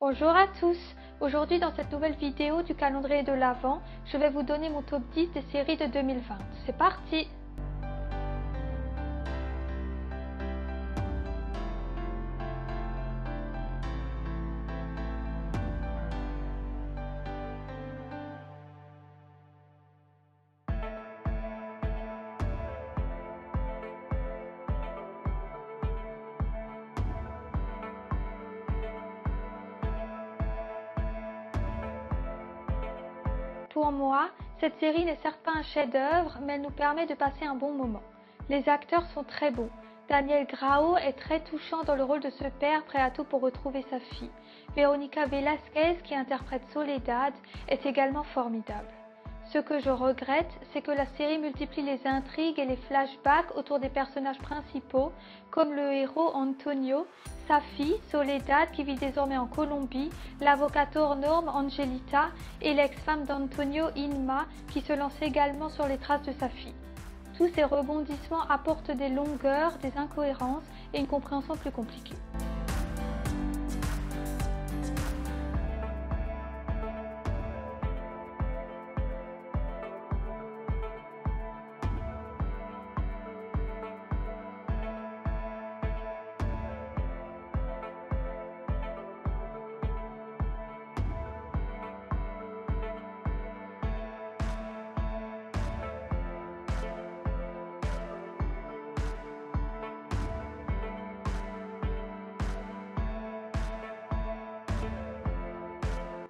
Bonjour à tous. Aujourd'hui dans cette nouvelle vidéo du calendrier de l'Avent, je vais vous donner mon top 10 des séries de 2020. C'est parti! Pour moi, cette série n'est certes pas un chef-d'œuvre, mais elle nous permet de passer un bon moment. Les acteurs sont très bons. Daniel Grao est très touchant dans le rôle de ce père prêt à tout pour retrouver sa fille. Verónica Velázquez, qui interprète Soledad, est également formidable. Ce que je regrette, c'est que la série multiplie les intrigues et les flashbacks autour des personnages principaux, comme le héros Antonio, sa fille Soledad qui vit désormais en Colombie, l'avocate hors norme Angelita et l'ex-femme d'Antonio Inma qui se lance également sur les traces de sa fille. Tous ces rebondissements apportent des longueurs, des incohérences et une compréhension plus compliquée.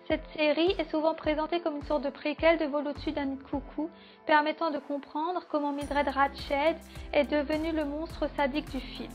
Cette série est souvent présentée comme une sorte de préquel de Vol au-dessus d'un nid de coucou, permettant de comprendre comment Mildred Ratched est devenue le monstre sadique du film.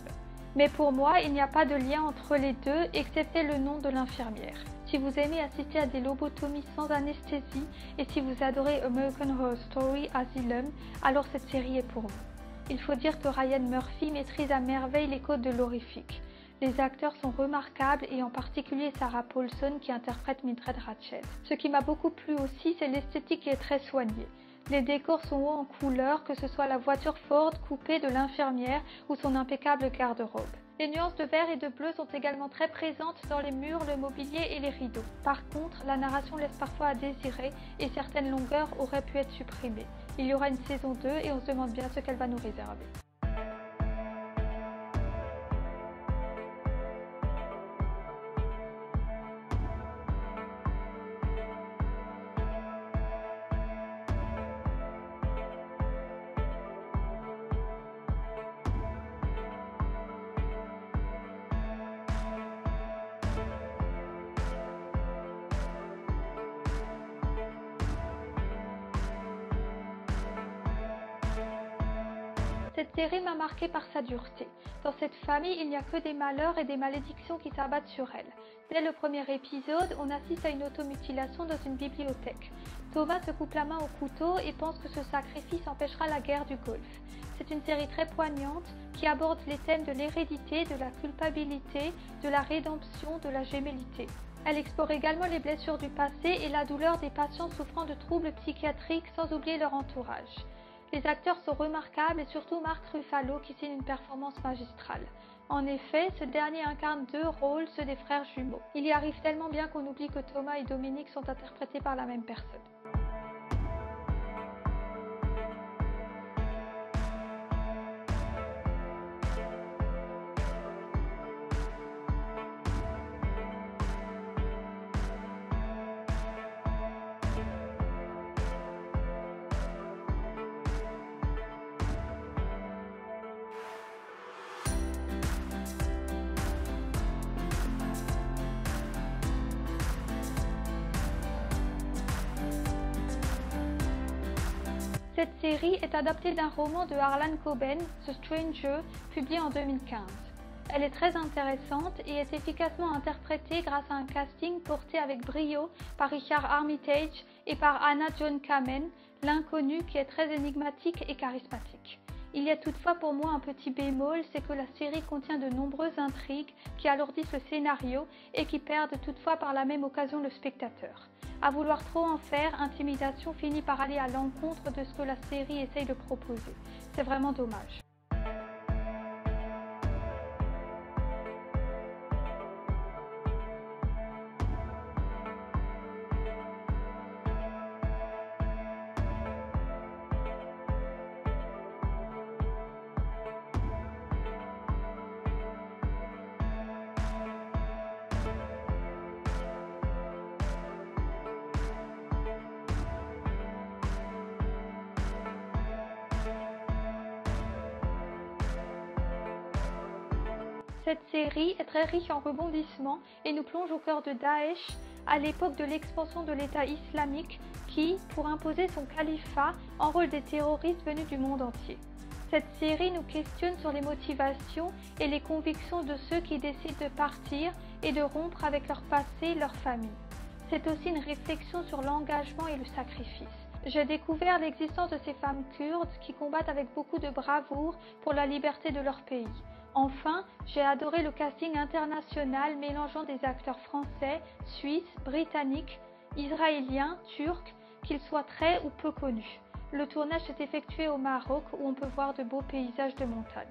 Mais pour moi, il n'y a pas de lien entre les deux, excepté le nom de l'infirmière. Si vous aimez assister à des lobotomies sans anesthésie et si vous adorez American Horror Story Asylum, alors cette série est pour vous. Il faut dire que Ryan Murphy maîtrise à merveille les codes de l'horrifique. Les acteurs sont remarquables et en particulier Sarah Paulson qui interprète Mildred Ratched. Ce qui m'a beaucoup plu aussi, c'est l'esthétique qui est très soignée. Les décors sont hauts en couleurs, que ce soit la voiture Ford coupée de l'infirmière ou son impeccable garde-robe. Les nuances de vert et de bleu sont également très présentes dans les murs, le mobilier et les rideaux. Par contre, la narration laisse parfois à désirer et certaines longueurs auraient pu être supprimées. Il y aura une saison 2 et on se demande bien ce qu'elle va nous réserver. Cette série m'a marquée par sa dureté. Dans cette famille, il n'y a que des malheurs et des malédictions qui s'abattent sur elle. Dès le premier épisode, on assiste à une automutilation dans une bibliothèque. Thomas se coupe la main au couteau et pense que ce sacrifice empêchera la guerre du Golfe. C'est une série très poignante qui aborde les thèmes de l'hérédité, de la culpabilité, de la rédemption, de la gémellité. Elle explore également les blessures du passé et la douleur des patients souffrant de troubles psychiatriques sans oublier leur entourage. Les acteurs sont remarquables et surtout Mark Ruffalo qui signe une performance magistrale. En effet, ce dernier incarne deux rôles, ceux des frères jumeaux. Il y arrive tellement bien qu'on oublie que Thomas et Dominique sont interprétés par la même personne. Cette série est adaptée d'un roman de Harlan Coben, The Stranger, publié en 2015. Elle est très intéressante et est efficacement interprétée grâce à un casting porté avec brio par Richard Armitage et par Anna John Kamen, l'inconnue qui est très énigmatique et charismatique. Il y a toutefois pour moi un petit bémol, c'est que la série contient de nombreuses intrigues qui alourdissent le scénario et qui perdent toutefois par la même occasion le spectateur. À vouloir trop en faire, Intimidation finit par aller à l'encontre de ce que la série essaye de proposer. C'est vraiment dommage. Cette série est très riche en rebondissements et nous plonge au cœur de Daesh à l'époque de l'expansion de l'État islamique qui, pour imposer son califat, enrôle des terroristes venus du monde entier. Cette série nous questionne sur les motivations et les convictions de ceux qui décident de partir et de rompre avec leur passé, leur famille. C'est aussi une réflexion sur l'engagement et le sacrifice. J'ai découvert l'existence de ces femmes kurdes qui combattent avec beaucoup de bravoure pour la liberté de leur pays. Enfin, j'ai adoré le casting international mélangeant des acteurs français, suisses, britanniques, israéliens, turcs, qu'ils soient très ou peu connus. Le tournage s'est effectué au Maroc où on peut voir de beaux paysages de montagne.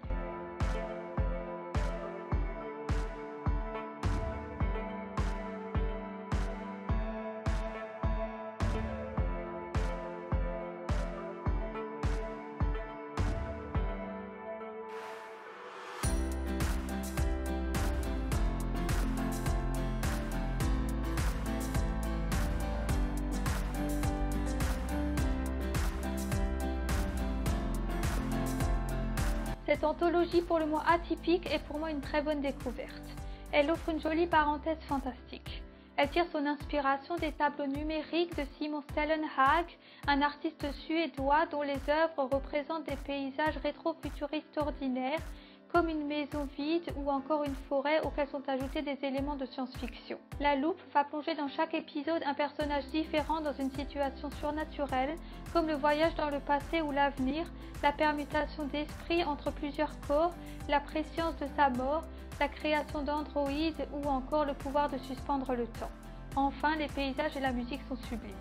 Cette anthologie pour le moins atypique est pour moi une très bonne découverte. Elle offre une jolie parenthèse fantastique. Elle tire son inspiration des tableaux numériques de Simon Stellenhag, un artiste suédois dont les œuvres représentent des paysages rétro-futuristes ordinaires, comme une maison vide ou encore une forêt auxquelles sont ajoutés des éléments de science-fiction. La loupe va plonger dans chaque épisode un personnage différent dans une situation surnaturelle, comme le voyage dans le passé ou l'avenir, la permutation d'esprits entre plusieurs corps, la préscience de sa mort, la création d'androïdes ou encore le pouvoir de suspendre le temps. Enfin, les paysages et la musique sont sublimes.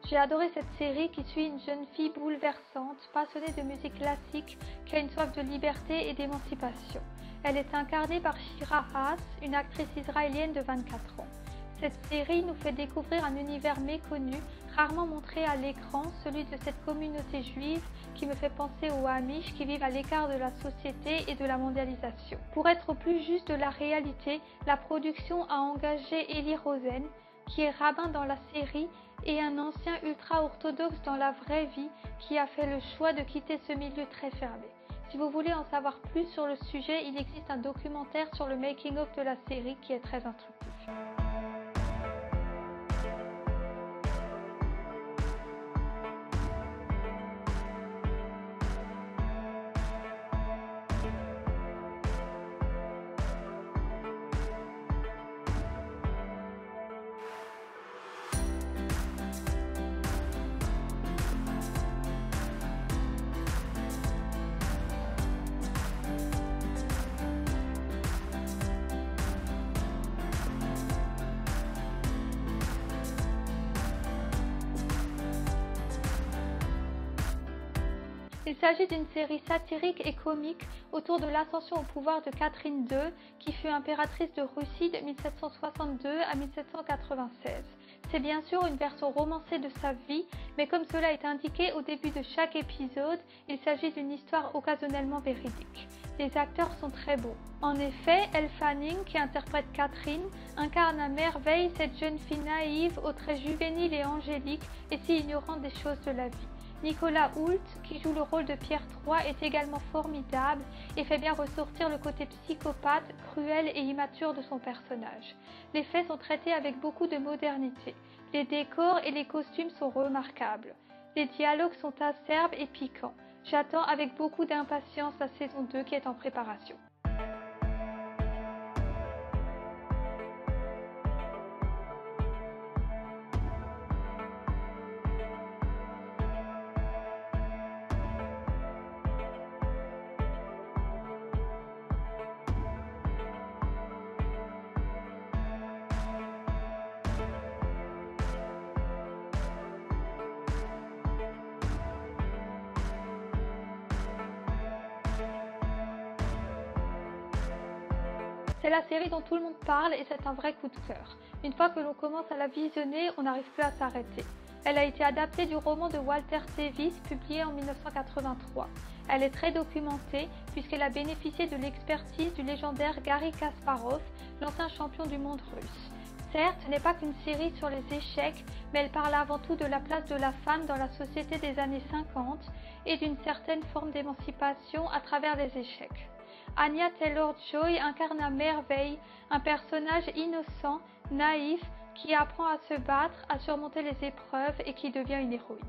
J'ai adoré cette série qui suit une jeune fille bouleversante, passionnée de musique classique, qui a une soif de liberté et d'émancipation. Elle est incarnée par Shira Haas, une actrice israélienne de 24 ans. Cette série nous fait découvrir un univers méconnu, rarement montré à l'écran, celui de cette communauté juive qui me fait penser aux Amish qui vivent à l'écart de la société et de la mondialisation. Pour être au plus juste de la réalité, la production a engagé Eli Rosen, qui est rabbin dans la série, et un ancien ultra-orthodoxe dans la vraie vie qui a fait le choix de quitter ce milieu très fermé. Si vous voulez en savoir plus sur le sujet, il existe un documentaire sur le making-of de la série qui est très instructif. Il s'agit d'une série satirique et comique autour de l'ascension au pouvoir de Catherine II, qui fut impératrice de Russie de 1762 à 1796. C'est bien sûr une version romancée de sa vie, mais comme cela est indiqué au début de chaque épisode, il s'agit d'une histoire occasionnellement véridique. Les acteurs sont très beaux. En effet, Elle Fanning, qui interprète Catherine, incarne à merveille cette jeune fille naïve, aux traits juvéniles et angéliques et si ignorante des choses de la vie. Nicolas Hoult, qui joue le rôle de Pierre III, est également formidable et fait bien ressortir le côté psychopathe, cruel et immature de son personnage. Les faits sont traités avec beaucoup de modernité. Les décors et les costumes sont remarquables. Les dialogues sont acerbes et piquants. J'attends avec beaucoup d'impatience la saison 2 qui est en préparation. C'est la série dont tout le monde parle et c'est un vrai coup de cœur. Une fois que l'on commence à la visionner, on n'arrive plus à s'arrêter. Elle a été adaptée du roman de Walter Tevis publié en 1983. Elle est très documentée puisqu'elle a bénéficié de l'expertise du légendaire Garry Kasparov, l'ancien champion du monde russe. Certes, ce n'est pas qu'une série sur les échecs, mais elle parle avant tout de la place de la femme dans la société des années 50 et d'une certaine forme d'émancipation à travers les échecs. Anya Taylor-Joy incarne à merveille un personnage innocent, naïf, qui apprend à se battre, à surmonter les épreuves et qui devient une héroïne.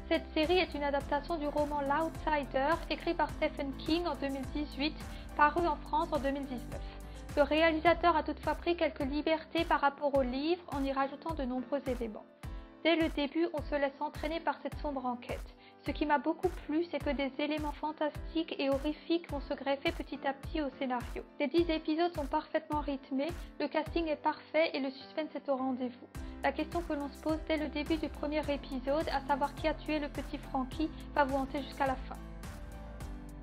Cette série est une adaptation du roman L'Outsider, écrit par Stephen King en 2018, paru en France en 2019. Le réalisateur a toutefois pris quelques libertés par rapport au livre en y rajoutant de nombreux éléments. Dès le début, on se laisse entraîner par cette sombre enquête. Ce qui m'a beaucoup plu, c'est que des éléments fantastiques et horrifiques vont se greffer petit à petit au scénario. Les 10 épisodes sont parfaitement rythmés, le casting est parfait et le suspense est au rendez-vous. La question que l'on se pose dès le début du premier épisode, à savoir qui a tué le petit Frankie, va vous hanter jusqu'à la fin.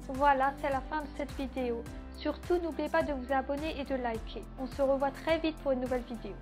Voilà, c'est la fin de cette vidéo. Surtout, n'oubliez pas de vous abonner et de liker. On se revoit très vite pour une nouvelle vidéo.